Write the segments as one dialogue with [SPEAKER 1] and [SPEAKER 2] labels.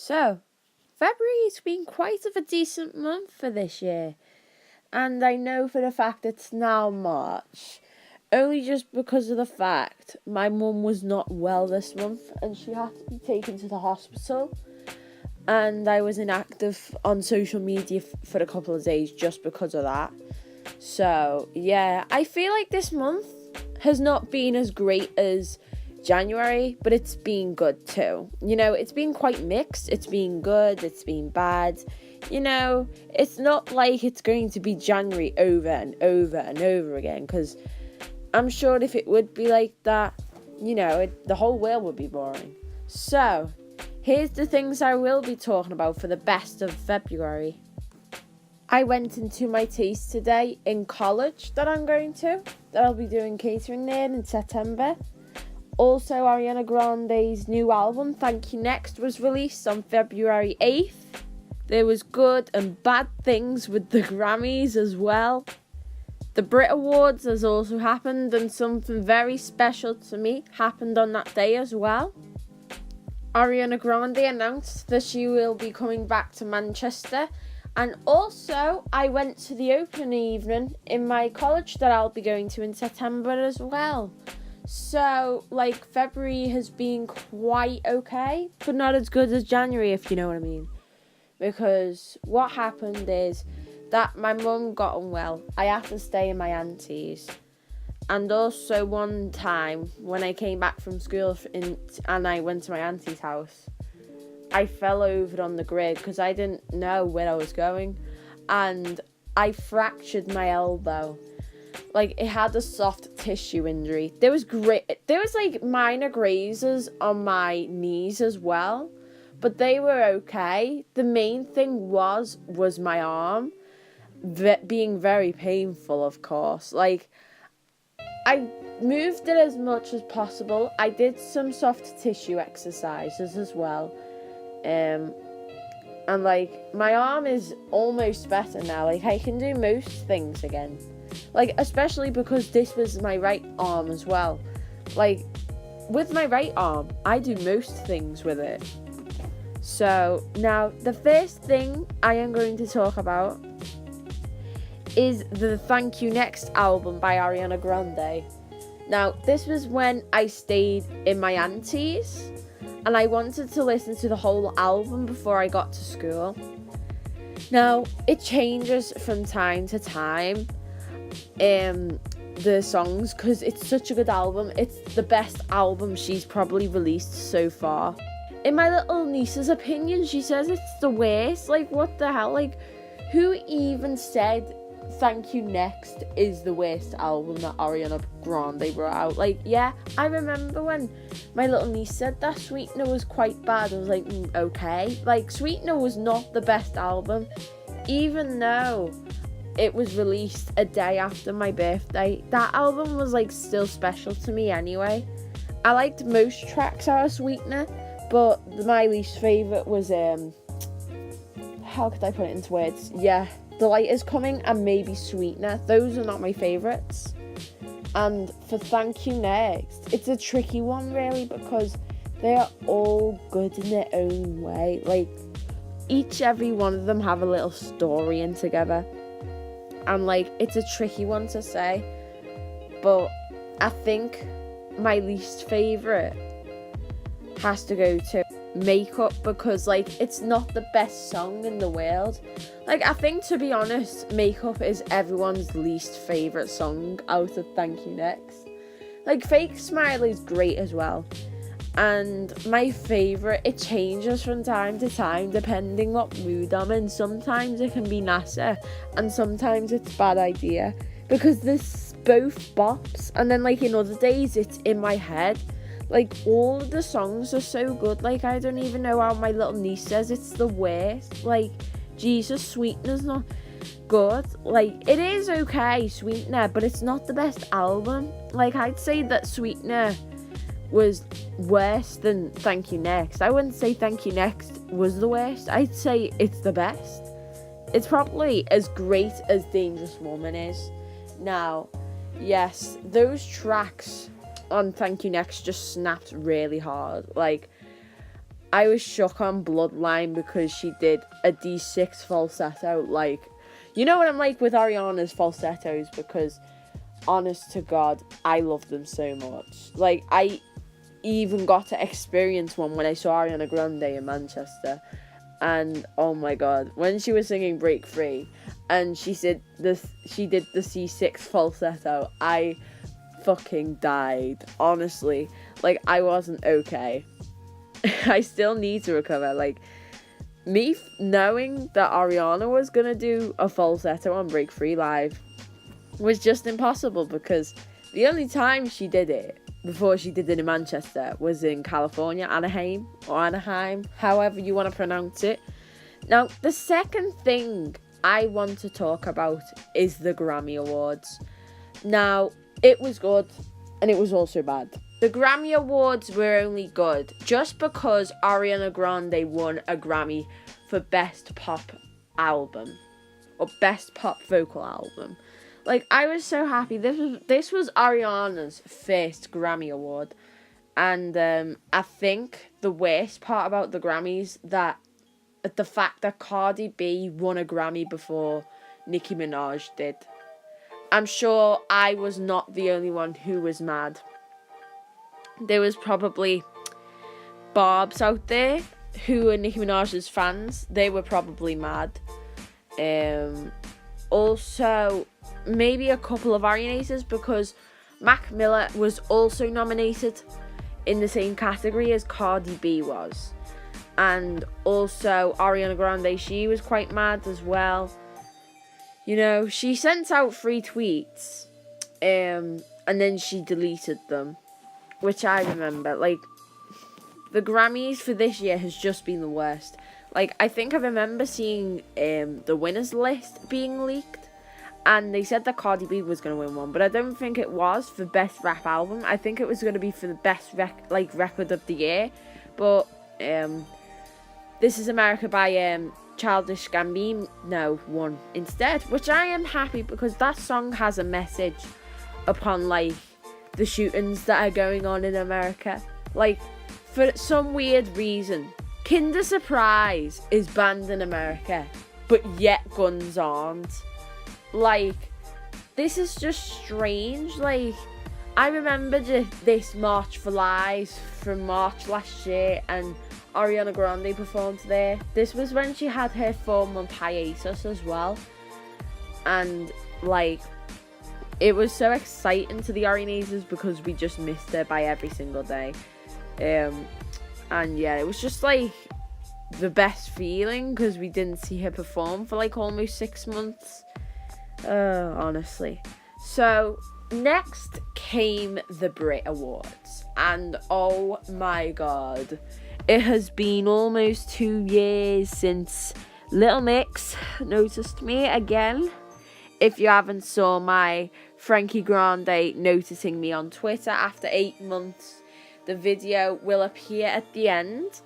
[SPEAKER 1] So, February's been quite of a decent month for this year. And I know for the fact it's now March. Only just because of the fact my mum was not well this month and she had to be taken to the hospital. And I was inactive on social media for a couple of days just because of that. So, yeah, I feel like this month has not been as great as January, but it's been good too. You know, it's been quite mixed. It's been good, it's been bad. You know, it's not like it's going to be January over and over and over again, because I'm sure if it would be like that, you know, the whole world would be boring. So, here's the things I will be talking about for the best of February. I went into my taste today in college that I'll be doing catering there in September. Also, Ariana Grande's new album, Thank You Next, was released on February 8th. There was good and bad things with the Grammys as well. The Brit Awards has also happened, and something very special to me happened on that day as well. Ariana Grande announced that she will be coming back to Manchester. And also, I went to the opening evening in my college that I'll be going to in September as well. So, February has been quite okay, but not as good as January, if you know what I mean. Because what happened is that my mum got unwell. I had to stay in my auntie's. And also one time, when I came back from school and I went to my auntie's house, I fell over on the grid because I didn't know where I was going, and I fractured my elbow. It had a soft tissue injury. There was minor grazes on my knees as well, but they were okay. The main thing was my arm being very painful, of course. I moved it as much as possible. I did some soft tissue exercises as well. And my arm is almost better now. I can do most things again. Especially because this was my right arm as well. With my right arm, I do most things with it. So, now, the first thing I am going to talk about is the Thank You Next album by Ariana Grande. Now, this was when I stayed in my auntie's, and I wanted to listen to the whole album before I got to school. Now, it changes from time to time, the songs, because it's such a good album. It's the best album she's probably released so far. In my little niece's opinion, she says it's the worst. What the hell? Who even said Thank You Next is the worst album that Ariana Grande brought out? Yeah, I remember when my little niece said that Sweetener was quite bad. I was like, okay. Sweetener was not the best album, even though it was released a day after my birthday. That album was still special to me anyway. I liked most tracks out of Sweetener, but my least favourite was how could I put it into words? Yeah, The Light Is Coming and maybe Sweetener. Those are not my favourites. And for Thank You Next, it's a tricky one really, because they are all good in their own way. Every one of them have a little story in together. And it's a tricky one to say. But I think my least favourite has to go to Makeup, because it's not the best song in the world. I think, to be honest, Makeup is everyone's least favourite song out of Thank You Next. Fake Smile is great as well. And my favourite, it changes from time to time depending what mood I'm in. Sometimes it can be NASA and sometimes it's Bad Idea, because there's both bops, and then in other days it's in my head. All of the songs are so good. I don't even know how my little niece says it's the worst. Jesus, Sweetener's not good. It is okay, Sweetener, but it's not the best album. I'd say that Sweetener was worse than Thank You Next. I wouldn't say Thank You Next was the worst. I'd say it's the best. It's probably as great as Dangerous Woman is. Now, yes, those tracks on Thank You Next just snapped really hard. I was shook on Bloodline because she did a D6 falsetto. Like, you know what I'm like with Ariana's falsettos, because honest to God, I love them so much. Like, I even got to experience one when I saw Ariana Grande in Manchester. And oh my God, when she was singing Break Free and she did the C6 falsetto, I fucking died. Honestly, like, I wasn't okay. I still need to recover. Like, me knowing that Ariana was gonna do a falsetto on Break Free Live was just impossible, because the only time she did it before she did it in Manchester was in California, Anaheim, however you want to pronounce it. Now, the second thing I want to talk about is the Grammy Awards. Now, it was good and it was also bad. The Grammy Awards were only good just because Ariana Grande won a Grammy for Best Pop Album or Best Pop Vocal Album. Like, I was so happy. This was Ariana's first Grammy Award. And I think the worst part about the Grammys, that the fact that Cardi B won a Grammy before Nicki Minaj did. I'm sure I was not the only one who was mad. There was probably Barbs out there who are Nicki Minaj's fans. They were probably mad. Also, maybe a couple of Arianators, because Mac Miller was also nominated in the same category as Cardi B was. And also Ariana Grande, she was quite mad as well. You know, she sent out 3 tweets and then she deleted them, which I remember. Like, the Grammys for this year has just been the worst. Like, I think I remember seeing the winners list being leaked, and they said that Cardi B was going to win one, but I don't think it was for Best Rap Album. I think it was going to be for the Best Record of the Year. But This Is America by Childish Gambino won instead, which I am happy, because that song has a message upon, like, the shootings that are going on in America. Like, for some weird reason, Kinder Surprise is banned in America, but yet guns aren't. Like, this is just strange. Like, I remember this March for Lives from March last year, and Ariana Grande performed there. This was when she had her 4-month hiatus as well. And, like, it was so exciting to the Arianators because we just missed her by every single day. And yeah, it was just, like, the best feeling, because we didn't see her perform for, like, almost 6 months. Honestly. So, next came the Brit Awards. And oh my God, it has been almost 2 years since Little Mix noticed me again. If you haven't saw my Frankie Grande noticing me on Twitter after 8 months, the video will appear at the end.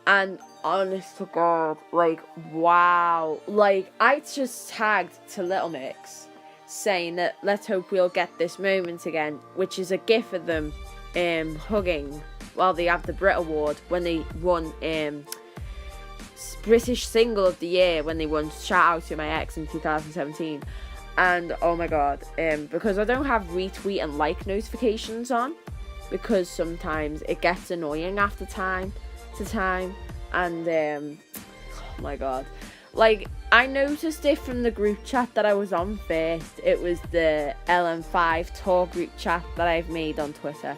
[SPEAKER 1] And honest to God, like, wow. Like, I just tagged to Little Mix saying that let's hope we'll get this moment again, which is a gif of them hugging while they have the Brit Award when they won British Single of the Year, when they won Shout Out to My Ex in 2017. And oh my God, because I don't have retweet and like notifications on, because sometimes it gets annoying after time to time. And oh my God, like, I noticed it from the group chat that I was on first. It was the LM5 tour group chat that I've made on Twitter,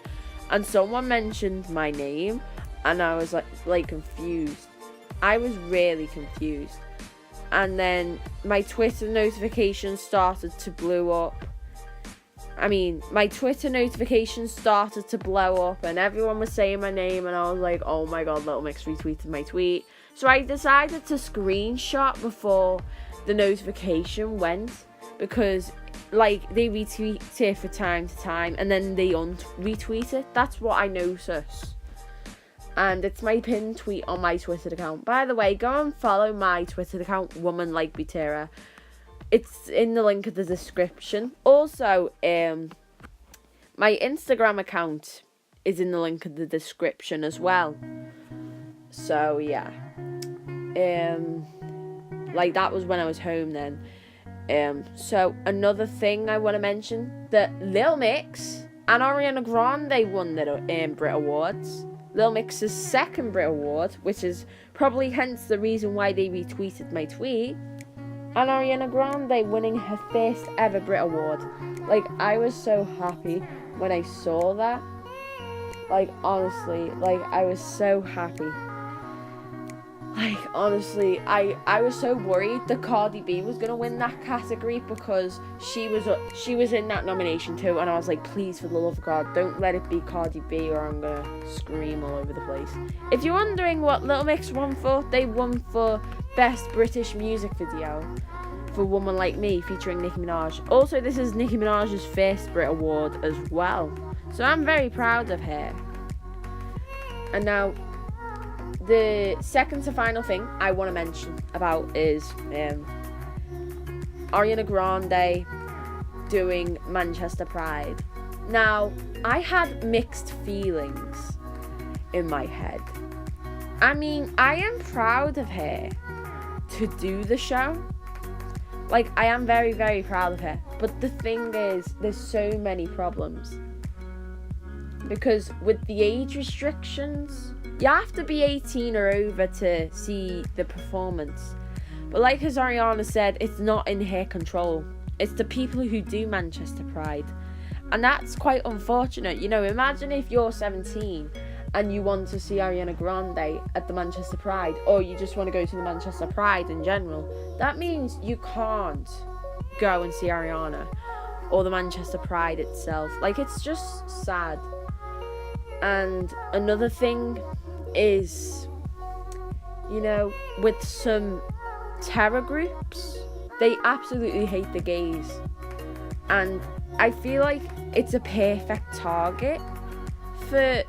[SPEAKER 1] and someone mentioned my name, and I was like confused. I was really confused. And then my Twitter notifications started to blow up. My Twitter notifications started to blow up, and everyone was saying my name, and I was like, oh my God, Little Mix retweeted my tweet. So I decided to screenshot before the notification went, because, like, they retweet it for time to time, and then they retweet it. That's what I noticed. And it's my pinned tweet on my Twitter account. By the way, go and follow my Twitter account, Woman Like Butera. It's in the link in the description. Also, my Instagram account is in the link in the description as well. So yeah, like that was when I was home then. So another thing I want to mention, that Lil Mix and Ariana Grande won the Brit Awards. Lil Mix's second Brit Award, which is probably hence the reason why they retweeted my tweet, and Ariana Grande winning her first ever Brit Award. Like, I was so happy when I saw that. Like, honestly, like, I was so happy. Like, honestly, I was so worried that Cardi B was gonna win that category, because she was in that nomination too, and I was like, please, for the love of God, don't let it be Cardi B or I'm gonna scream all over the place. If you're wondering what Little Mix won for, they won for Best British Music Video for Woman Like Me, featuring Nicki Minaj. Also, this is Nicki Minaj's first Brit Award as well, so I'm very proud of her. And now, the second to final thing I want to mention about is Ariana Grande doing Manchester Pride. Now, I had mixed feelings in my head. I mean, I am proud of her to do the show. Like, I am very, very proud of her. But the thing is, there's so many problems. Because with the age restrictions, you have to be 18 or over to see the performance. But like as Ariana said, it's not in her control. It's the people who do Manchester Pride. And that's quite unfortunate. You know, imagine if you're 17 and you want to see Ariana Grande at the Manchester Pride, or you just want to go to the Manchester Pride in general. That means you can't go and see Ariana or the Manchester Pride itself. Like, it's just sad. And another thing is, you know, with some terror groups, they absolutely hate the gays, and I feel like it's a perfect target for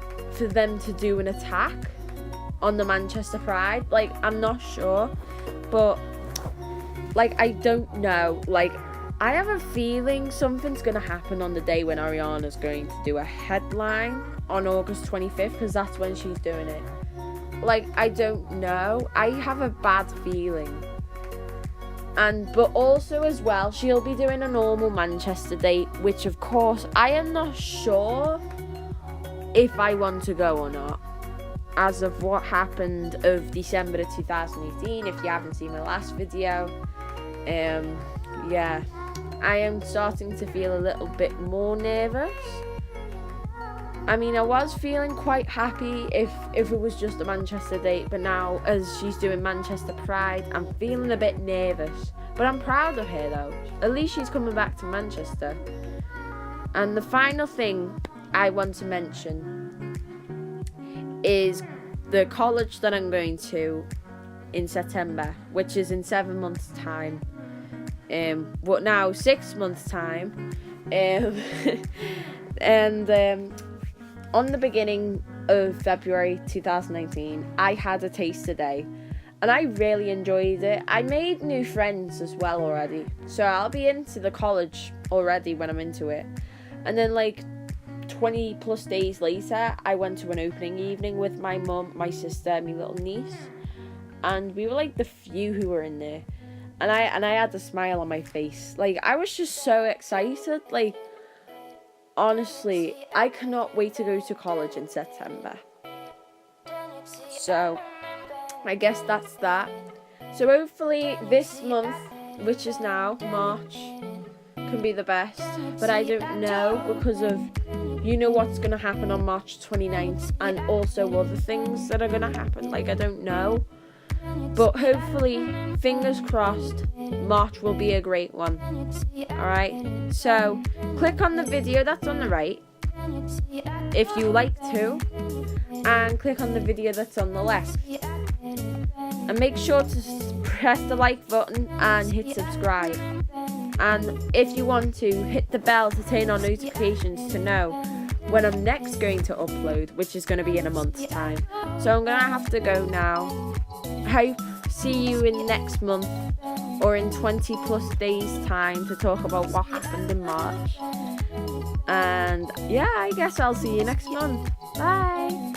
[SPEAKER 1] them to do an attack on the Manchester Pride. Like, I'm not sure, but like, I don't know, like, I have a feeling something's gonna happen on the day when Ariana's going to do a headline on August 25th, because that's when she's doing it. Like, I don't know. I have a bad feeling. But also as well, she'll be doing a normal Manchester date, which of course I am not sure if I want to go or not, as of what happened of December 2018. If you haven't seen my last video, yeah, I am starting to feel a little bit more nervous. I mean, I was feeling quite happy if it was just a Manchester date, but now, as she's doing Manchester Pride, I'm feeling a bit nervous. But I'm proud of her though. At least she's coming back to Manchester. And the final thing I want to mention is the college that I'm going to in September, which is in 7 months' time. But now 6 months' time. On the beginning of February 2019, I had a taster day, and I really enjoyed it. I made new friends as well already, so I'll be into the college already when I'm into it. And then like 20 plus days later, I went to an opening evening with my mum, my sister, and my little niece, and we were like the few who were in there, and I had a smile on my face. Like, I was just so excited. Like, honestly, I cannot wait to go to college in September. So, I guess that's that. So hopefully this month, which is now March, can be the best. But I don't know, because of, you know, what's going to happen on March 29th, and also other things that are going to happen. Like, I don't know. But hopefully, fingers crossed, March will be a great one. Alright, so click on the video that's on the right if you like to, and click on the video that's on the left. And make sure to press the like button and hit subscribe. And if you want to, hit the bell to turn on notifications to know when I'm next going to upload, which is going to be in a month's time. So I'm going to have to go now. Hope see you in next month, or in 20 plus days time, to talk about what happened in March. And yeah, I guess I'll see you next month. Bye.